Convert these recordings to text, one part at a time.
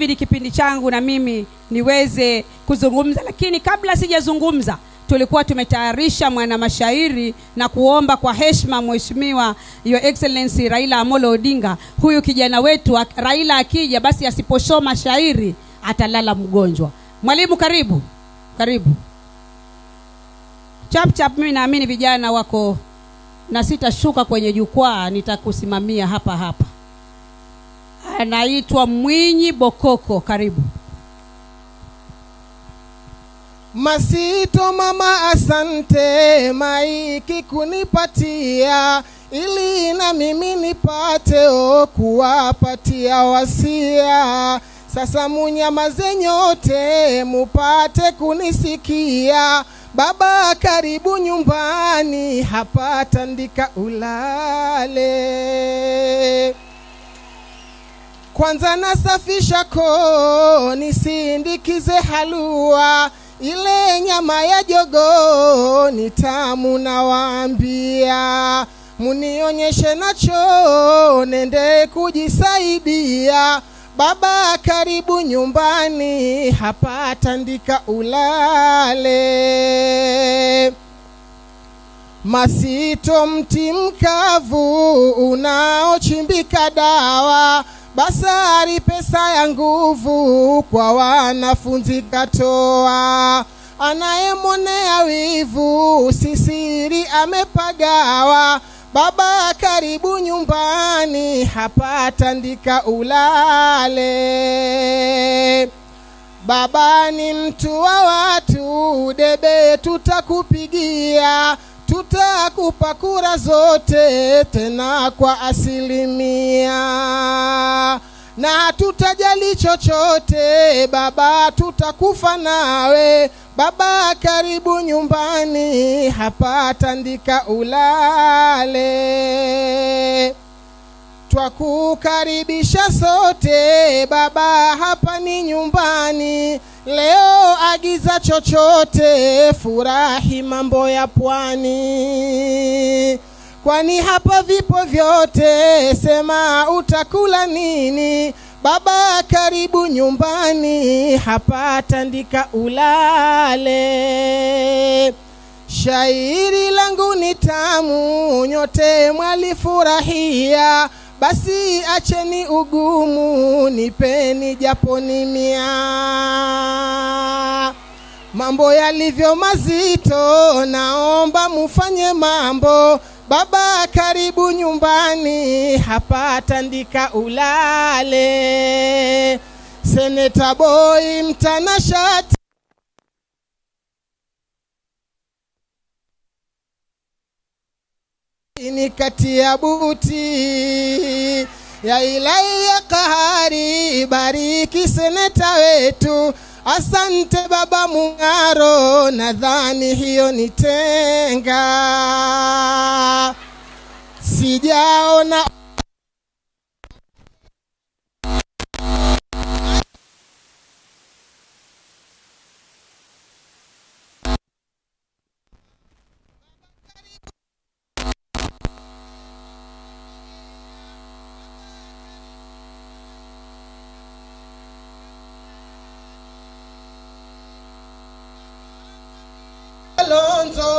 hivi ni kipindi changu na mimi niweze kuzungumza, lakini kabla sijazungumza tulikuwa tumetayarisha mwana mashairi na kuomba kwa heshima Mheshimiwa Your Excellency Raila Amolo Odinga. Huyu kijana wetu Raila akija basi asiposoma shairi atalala mgonjwa. Mwalimu karibu. Karibu. Chap mimi naamini vijana wako na sitashuka kwenye jukwaa, nitakusimamia hapa hapa. Anaitwa Mwinyi Bokoko, karibu. Masito mama asante maiki kunipatia ili na mimi nipate kuwapatia wasia. Sasa munyamaze nyote mupate kunisikia. Baba karibu nyumbani hapa tandika ulale. Kwanza nasafisha koo nisindikize halua. Ile nyama ya jogo ni tamu nawaambia. Munionyeshe nacho nende kujisaidia. Baba karibu nyumbani hapa tandika ulale. Masito mti mkavu unaochimbika dawa. Basari pesa ya nguvu kwa wanafunzi katoa. Anayemonea wivu sisiri amepagawa. Baba karibu nyumbani hapa tandika ulale. Baba ni mtu wa watu, debe tutakupigia. Tutakupa kura zote tena kwa 100%. Na tutajali chochote baba tutakufa nawe. Baba karibu nyumbani hapa tandika ulale. Twakukaribisha sote baba hapa ni nyumbani. Leo agiza chochote furahi mambo ya pwani. Kwani hapa vipo vyote sema utakula nini. Baba karibu nyumbani hapa tandika ulale. Shairi langu ni tamu nyote mwalifurahia. Basi acheni ugumu nipeni japo ni 100. Mambo yalivyo mazito naomba mufanye mambo. Baba karibu nyumbani hapa tandika ulale. Seneta boy mtanashati ni kati ya buti ya Ilahi ya kahari. Bariki seneta wetu. Asante baba Mungaro, nadhani hiyo ni tenga. Sijaona Lonzo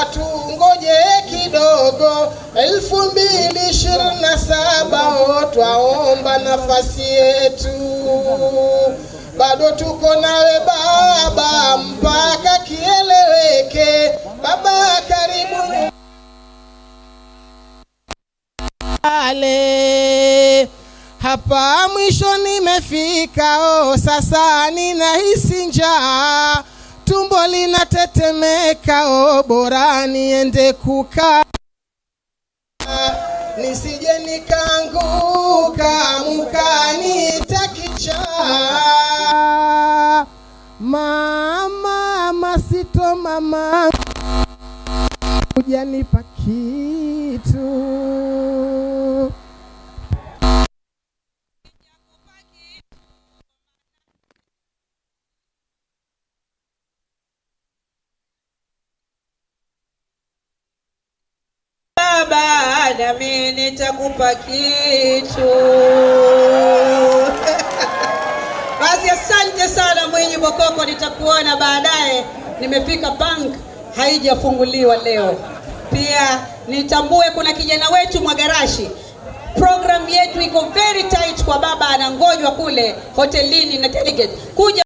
atungoje kidogo. 2027 twaomba nafasi yetu. Bado tuko nawe baba mpaka kieleweke. Baba karibu ale. Hapa mwisho nimefika sasa ninahisi njaa. Tumbo linatetemeka bora niende kukaa. Nisije nikaanguka mkanita kichaa. Mama Masito mama hujanipa kitu. Baba nami nitakupa kitu. Basi asante sana Mwinyi Bokoko, nitakuona baadaye. Nimefika bank haijafunguliwa leo. Pia nitambue kuna kijana wetu Mwagarashi. Program yetu iko very tight kwa baba, anangojwa kule hotelini na delegate kuja